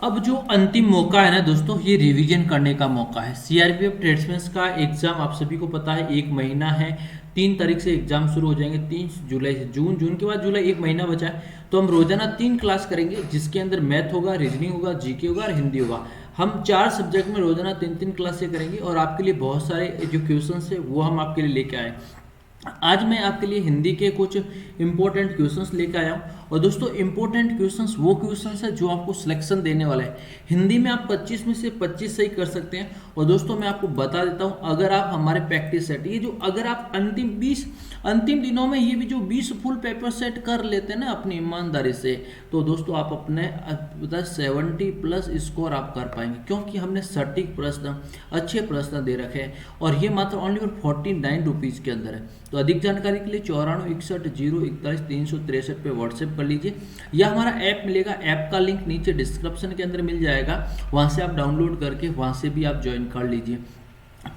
अब जो अंतिम मौका है ना दोस्तों, ये रिवीजन करने का मौका है। सीआरपीएफ ट्रेड्समैन का एग्जाम आप सभी को पता है 1 महीना है। 3 तारीख से एग्जाम शुरू हो जाएंगे, 3 जुलाई से। जून के बाद जुलाई, 1 महीना बचा है। तो हम रोजाना 3 क्लास करेंगे, जिसके अंदर मैथ होगा, रीजनिंग होगा, जीके होगा और हिंदी होगा। हम 4 सब्जेक्ट में रोजाना 3 3 क्लासें करेंगे और आपके लिए बहुत सारे जो क्वेश्चन है वो हम आपके लिए लेके आए। आज मैं आपके लिए हिंदी के कुछ इंपॉर्टेंट क्वेश्चंस लेकर आया हूँ। और दोस्तों इंपॉर्टेंट क्वेश्चंस वो क्वेश्चंस है जो आपको सिलेक्शन देने वाला है। हिंदी में आप 25 में से 25 सही कर सकते हैं। और दोस्तों मैं आपको बता देता हूँ, अगर आप हमारे प्रैक्टिस सेट, ये जो अगर आप अंतिम दिनों में ये भी जो 20 फुल पेपर सेट कर लेते हैं ना अपनी ईमानदारी से, तो दोस्तों आप अपने 70+ स्कोर आप कर पाएंगे, क्योंकि हमने सटीक प्रश्न, अच्छे प्रश्न दे रखे हैं। और ये मात्र ओनली फॉर 49 रुपीज़ के अंदर है। तो अधिक जानकारी के लिए 9461 041 363 पे व्हाट्सएप कर लीजिए, या हमारा ऐप मिलेगा। ऐप का लिंक नीचे डिस्क्रिप्शन के अंदर मिल जाएगा, वहाँ से आप डाउनलोड करके वहाँ से भी आप ज्वाइन कर लीजिए।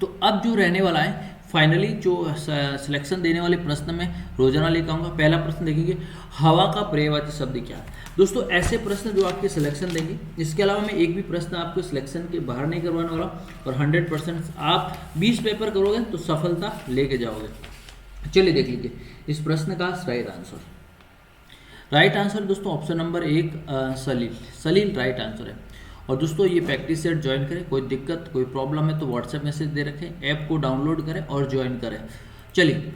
तो अब जो रहने वाला है फाइनली, जो सिलेक्शन देने वाले प्रश्न में रोजाना लेकर आऊँगा। पहला प्रश्न देखेंगे, हवा का पर्यायवाची शब्द क्या है। दोस्तों ऐसे प्रश्न जो आपके सिलेक्शन देंगे। इसके अलावा मैं एक भी प्रश्न आपको सिलेक्शन के बाहर नहीं करवाने वाला। और 100% आप 20 पेपर करोगे तो सफलता लेके जाओगे। चलिए देख लीजिए इस प्रश्न का राइट आंसर। राइट आंसर दोस्तों ऑप्शन नंबर 1 सलील राइट आंसर है। और दोस्तों ये प्रैक्टिस सेट ज्वाइन करें। कोई दिक्कत, कोई प्रॉब्लम है तो व्हाट्सएप मैसेज दे रखें, ऐप को डाउनलोड करें और ज्वाइन करें। चलिए,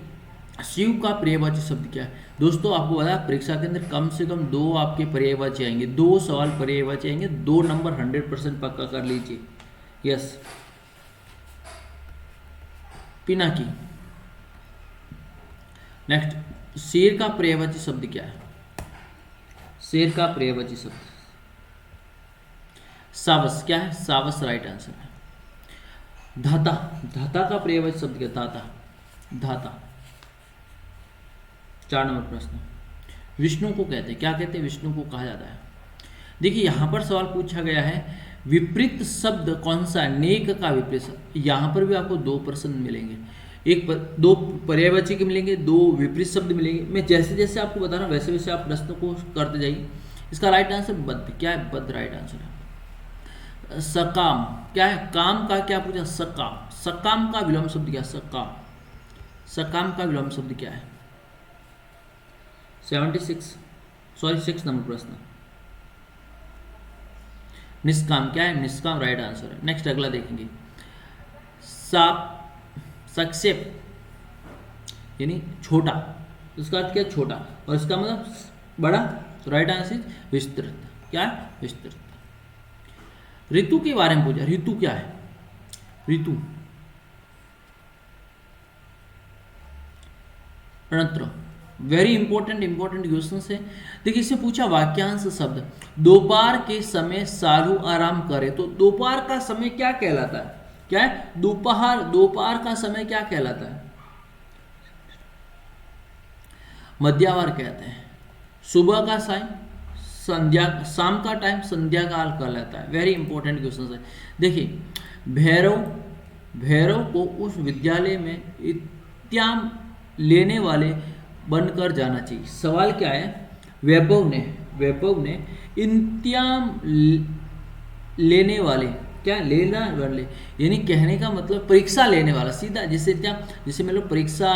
शिव का पर्यायवाची शब्द क्या है। दोस्तों आपको पता है परीक्षा के अंदर कम से कम 2 आपके पर्यायवाची आएंगे, 2 सवाल पर्यायवाची आएंगे। 2 नंबर 100% पक्का कर लीजिए। यस, पिनाकी। नेक्स्ट, शेर का पर्यायवाची शब्द क्या है। शेर का पर्यायवाची शब्द सावस। क्या है, सावस राइट आंसर है। धाता, धाता का पर्यायवाची शब्द क्या है। धाता, धाता। 4 नंबर प्रश्न, विष्णु को कहते हैं, क्या कहते हैं, विष्णु को कहा जाता है। देखिए यहाँ पर सवाल पूछा गया है, विपरीत शब्द कौन सा है। नेक का विपरीत शब्द। यहाँ पर भी आपको 2 प्रश्न मिलेंगे, 2 पर्यायवाची के मिलेंगे, 2 विपरीत शब्द मिलेंगे। मैं जैसे जैसे आपको बता रहा हूँ वैसे वैसे आप प्रश्न को करते जाइए। इसका राइट आंसर बद्ध। क्या है, बद्ध राइट आंसर है। सकाम, क्या है, काम का क्या पूछा, सकाम। सकाम का विलोम शब्द क्या है, सकाम। सकाम का विलोम शब्द क्या है। 6 नंबर प्रश्न, निष्काम। क्या है, निष्काम राइट आंसर है। नेक्स्ट अगला देखेंगे, संक्षेप यानी छोटा, इसका अर्थ क्या है, छोटा। और इसका मतलब बड़ा, तो राइट आंसर विस्तृत। क्या है, विस्तृत। ऋतु के बारे में पूछा, ऋतु क्या है, ऋतु। ऋत्र, वेरी इंपॉर्टेंट क्वेश्चन है। देखिए इससे पूछा वाक्यांश शब्द, दोपहर के समय साधु आराम करे। तो दोपहर का समय क्या कहलाता है, क्या है, दोपहर का समय क्या कहलाता है, मध्यावर कहते हैं। सुबह का टाइम, संध्या, शाम का टाइम संध्या काल कहलाता है। वेरी इंपॉर्टेंट क्वेश्चन है। देखिए भैरव को उस विद्यालय में इत्याम लेने वाले बनकर जाना चाहिए। सवाल क्या है, वैभव ने इंत्याम लेने वाले, क्या लेना वाले, यानी कहने का मतलब परीक्षा लेने वाला, सीधा जैसे मतलब परीक्षा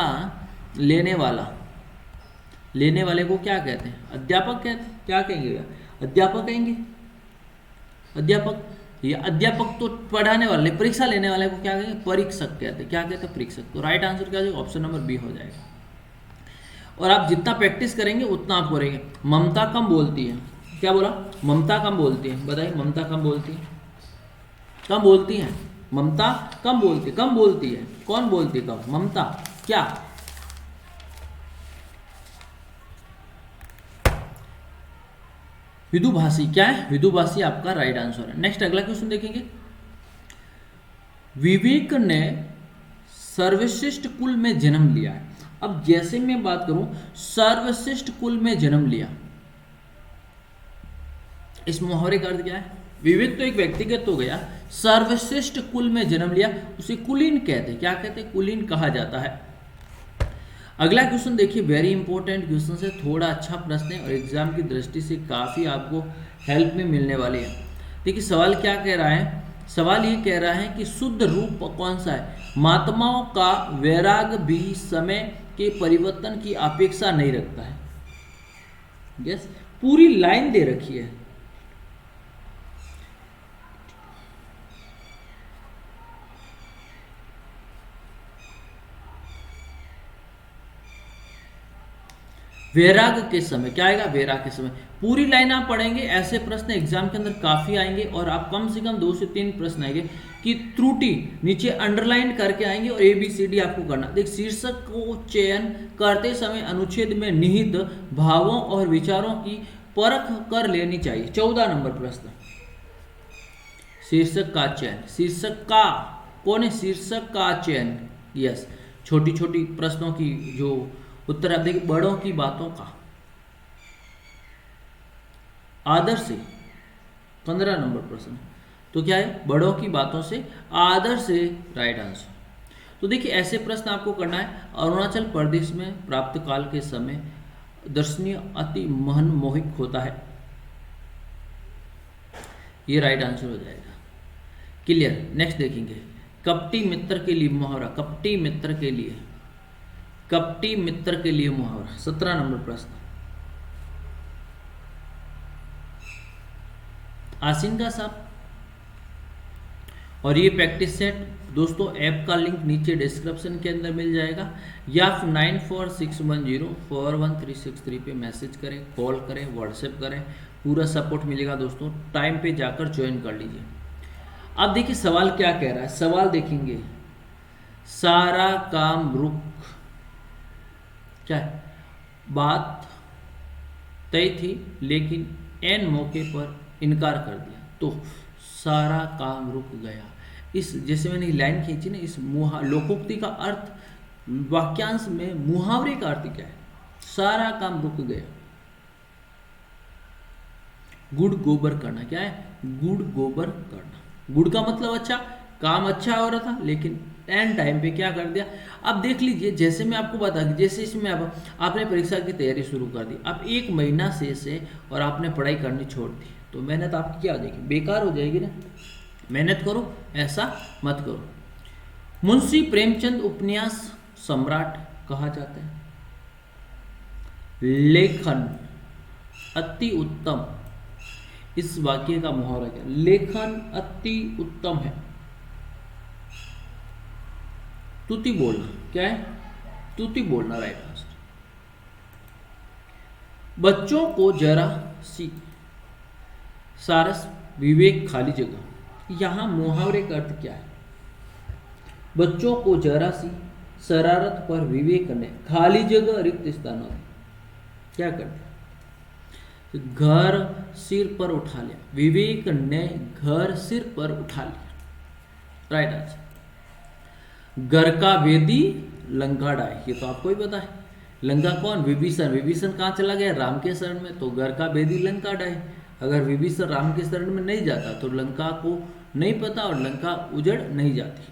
लेने वाले को क्या कहते हैं, अध्यापक कहते हैं। क्या कहेंगे भैया, अध्यापक कहेंगे, अध्यापक। ये अध्यापक तो पढ़ाने वाले, परीक्षा लेने वाले को क्या कहेंगे, परीक्षक कहते हैं। क्या कहते हैं, परीक्षक। तो राइट आंसर क्या होगा, ऑप्शन नंबर बी हो जाएगा। और आप जितना प्रैक्टिस करेंगे उतना आप करेंगे। ममता कम बोलती है, क्या बोला, ममता कम बोलती है। बताइए, ममता कम बोलती है, कम बोलती है, ममता कम बोलती है। कौन बोलती है कम, ममता। क्या, विदुभाषी। क्या है, विदुभाषी आपका राइट आंसर है। नेक्स्ट अगला क्वेश्चन देखेंगे, विवेक ने सर्वश्रेष्ठ कुल में जन्म लिया है। अब जैसे मैं बात करूं, सर्वश्रेष्ठ कुल में जन्म लिया, इस मुहावरे का अर्थ क्या है। विवेक तो एक व्यक्तिगत हो गया, सर्वश्रेष्ठ कुल में जन्म लिया, उसे कुलीन कहते हैं। क्या कहते हैं, कुलीन कहा जाता है। अगला क्वेश्चन देखिए, वेरी इंपॉर्टेंट क्वेश्चन है, थोड़ा अच्छा प्रश्न है और एग्जाम की दृष्टि से काफी आपको हेल्प में मिलने वाली है। देखिए सवाल क्या कह रहा है, सवाल ये कह रहा है कि शुद्ध रूप कौन सा है। महात्माओं का वैराग भी समय के परिवर्तन की अपेक्षा नहीं रखता है। यस, पूरी लाइन दे रखी है। वैराग के समय क्या आएगा, वैराग के समय। पूरी लाइन आप पढ़ेंगे, ऐसे प्रश्न एग्जाम के अंदर काफी आएंगे और आप कम से कम 2 से 3 प्रश्न आएंगे कि त्रुटि नीचे अंडरलाइन करके आएंगे और ABCD आपको करना। देख, शीर्षक को चयन करते समय अनुच्छेद में निहित भावों और विचारों की परख कर लेनी चाहिए। 14 नंबर प्रश्न, शीर्षक का चयन। शीर्षक का कौन है, शीर्षक का चयन। यस, छोटी छोटी प्रश्नों की जो उत्तर आप देखिए, बड़ों की बातों का आदर से। 15 नंबर प्रश्न, तो क्या है, बड़ों की बातों से आदर से राइट आंसर। तो देखिए ऐसे प्रश्न आपको करना है। अरुणाचल प्रदेश में प्राप्त काल के समय दर्शनीय अति मनमोहक होता है, ये राइट आंसर हो जाएगा। क्लियर। नेक्स्ट देखेंगे, कपटी मित्र के लिए मुहावरा। कपटी मित्र के लिए, कपटी मित्र के लिए मुहावरा। 17 नंबर प्रश्न, आसीन का सांप। और ये प्रैक्टिस सेट दोस्तों ऐप का लिंक नीचे डिस्क्रिप्शन के अंदर मिल जाएगा, या 9461041363 पे मैसेज करें, कॉल करें, व्हाट्सएप करें, पूरा सपोर्ट मिलेगा दोस्तों। टाइम पे जाकर ज्वाइन कर लीजिए। अब देखिए सवाल क्या कह रहा है, सवाल देखेंगे, सारा काम रुक, क्या है, बात तय थी लेकिन एन मौके पर इनकार कर दिया तो सारा काम रुक गया। इस जैसे मैंने लाइन खींची ना, इस लोकोक्ति का अर्थ वाक्यांश में मुहावरे का अर्थ क्या है, सारा काम रुक गया। गुड़ गोबर करना, क्या है, गुड़ गोबर करना। गुड़ का मतलब अच्छा, काम अच्छा हो रहा था लेकिन एंड टाइम पे क्या कर दिया। अब देख लीजिए, जैसे मैं आपको बता कि जैसे इसमें अब आपने परीक्षा की तैयारी शुरू कर दी, अब 1 महीना शेष है और आपने पढ़ाई करनी छोड़ दी, तो मेहनत आपकी क्या हो जाएगी, बेकार हो जाएगी ना। मेहनत करो, ऐसा मत करो। मुंशी प्रेमचंद उपन्यास सम्राट कहा जाता है। लेखन अति उत्तम, इस वाक्य का मुहावरा क्या, लेखन अति उत्तम है। तुति बोलना, क्या है, तुति बोलना राइट आंसर। बच्चों को जरा सी सारस विवेक खाली जगह, यहां मुहावरे का अर्थ क्या है, बच्चों को जरा सी शरारत पर विवेक ने खाली जगह रिक्त स्थान क्या कर दिया, घर सिर पर उठा लिया, विवेक ने घर सिर पर उठा लिया, राइट आंसर। घर का वेदी लंका डाय, ये तो आपको ही पता है। लंका कौन, विभीषण। विभीषण कहाँ चला गया, राम के शरण में, तो घर का वेदी लंका डाय। अगर विभीषण राम के शरण में नहीं जाता तो लंका को नहीं पता और लंका उजड़ नहीं जाती।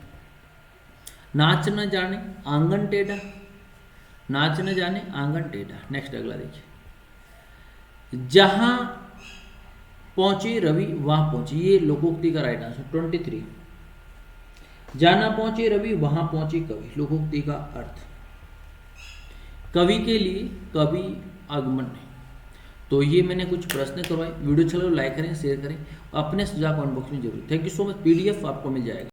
नाच न जाने आंगन टेढ़ा, नाच न जाने आंगन टेढ़ा। नेक्स्ट अगला देखिए, जहां पहुंचे रवि वहां पहुंचे, ये लोकोक्ति का राइट आंसर। 23, जाना पहुंचे रवि वहां पहुंचे कवि, लोकोक्ति का अर्थ, कवि के लिए कवि आगमन नहीं। तो ये मैंने कुछ प्रश्न करवाए। वीडियो चलो लाइक करें, शेयर करें, अपने सुझाव कमेंट बॉक्स में जरूर। Thank you so much. PDF आपको मिल जाएगा।